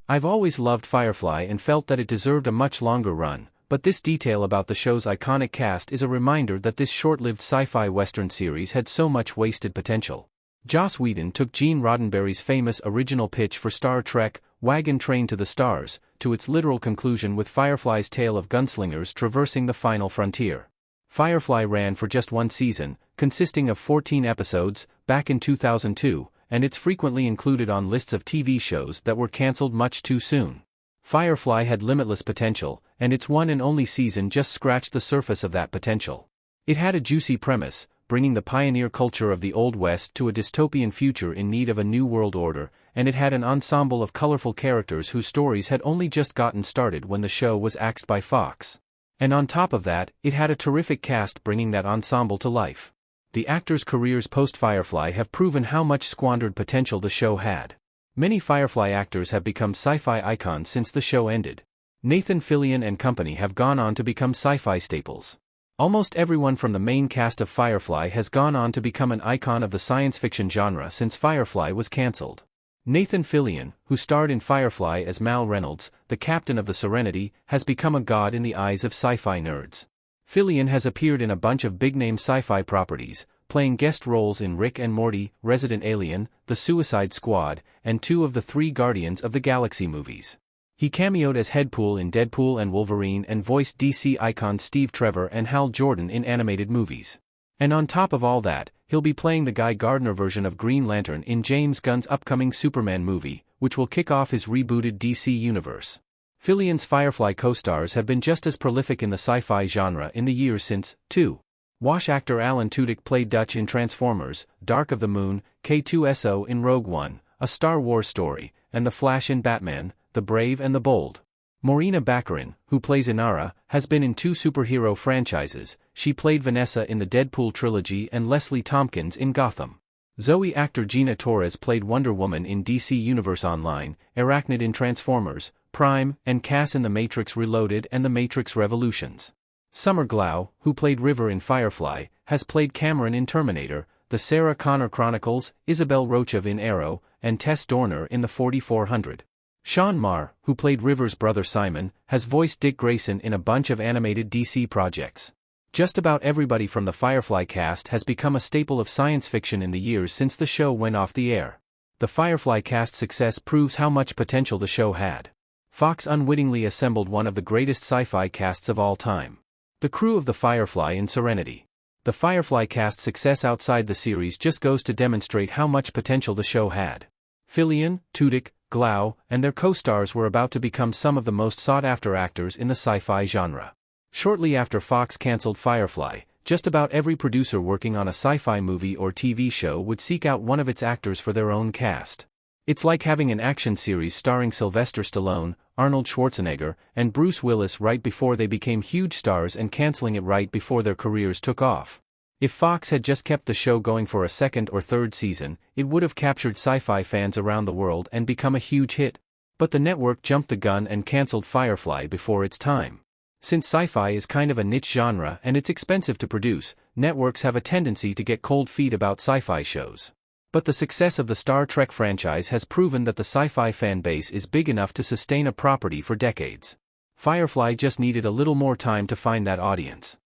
I've always loved Firefly and felt that it deserved a much longer run, but this detail about the show's iconic cast is a reminder that this short-lived sci-fi western series had so much wasted potential. Joss Whedon took Gene Roddenberry's famous original pitch for Star Trek, Wagon Train to the Stars, to its literal conclusion with Firefly's tale of gunslingers traversing the final frontier. Firefly ran for just one season, consisting of 14 episodes, back in 2002, and it's frequently included on lists of TV shows that were cancelled much too soon. Firefly had limitless potential, and its one and only season just scratched the surface of that potential. It had a juicy premise, bringing the pioneer culture of the Old West to a dystopian future in need of a new world order, and it had an ensemble of colorful characters whose stories had only just gotten started when the show was axed by Fox. And on top of that, it had a terrific cast bringing that ensemble to life. The actors' careers post-Firefly have proven how much squandered potential the show had. Many Firefly actors have become sci-fi icons since the show ended. Nathan Fillion and company have gone on to become sci-fi staples. Almost everyone from the main cast of Firefly has gone on to become an icon of the science fiction genre since Firefly was cancelled. Nathan Fillion, who starred in Firefly as Mal Reynolds, the captain of the Serenity, has become a god in the eyes of sci-fi nerds. Fillion has appeared in a bunch of big-name sci-fi properties, playing guest roles in Rick and Morty, Resident Alien, The Suicide Squad, and 2 of the 3 Guardians of the Galaxy movies. He cameoed as Deadpool in Deadpool and Wolverine and voiced DC icons Steve Trevor and Hal Jordan in animated movies. And on top of all that, he'll be playing the Guy Gardner version of Green Lantern in James Gunn's upcoming Superman movie, which will kick off his rebooted DC universe. Fillion's Firefly co-stars have been just as prolific in the sci-fi genre in the years since, too. Wash actor Alan Tudyk played Dutch in Transformers, Dark of the Moon, K2SO in Rogue One, A Star Wars Story, and The Flash in Batman, The Brave and the Bold. Morena Baccarin, who plays Inara, has been in 2 superhero franchises. She played Vanessa in the Deadpool trilogy and Leslie Tompkins in Gotham. Zoe actor Gina Torres played Wonder Woman in DC Universe Online, Arachnid in Transformers, Prime, and Cass in The Matrix Reloaded and The Matrix Revolutions. Summer Glau, who played River in Firefly, has played Cameron in Terminator, The Sarah Connor Chronicles, Isabel Rochev in Arrow, and Tess Dorner in The 4400. Sean Marr, who played River's brother Simon, has voiced Dick Grayson in a bunch of animated DC projects. Just about everybody from the Firefly cast has become a staple of science fiction in the years since the show went off the air. The Firefly cast's success proves how much potential the show had. Fox unwittingly assembled one of the greatest sci-fi casts of all time. The crew of the Firefly in Serenity. The Firefly cast's success outside the series just goes to demonstrate how much potential the show had. Fillion, Tudyk, Glau, and their co-stars were about to become some of the most sought-after actors in the sci-fi genre. Shortly after Fox cancelled Firefly, just about every producer working on a sci-fi movie or TV show would seek out one of its actors for their own cast. It's like having an action series starring Sylvester Stallone, Arnold Schwarzenegger, and Bruce Willis right before they became huge stars and cancelling it right before their careers took off. If Fox had just kept the show going for a 2nd or 3rd season, it would have captured sci-fi fans around the world and become a huge hit. But the network jumped the gun and cancelled Firefly before its time. Since sci-fi is kind of a niche genre and it's expensive to produce, networks have a tendency to get cold feet about sci-fi shows. But the success of the Star Trek franchise has proven that the sci-fi fan base is big enough to sustain a property for decades. Firefly just needed a little more time to find that audience.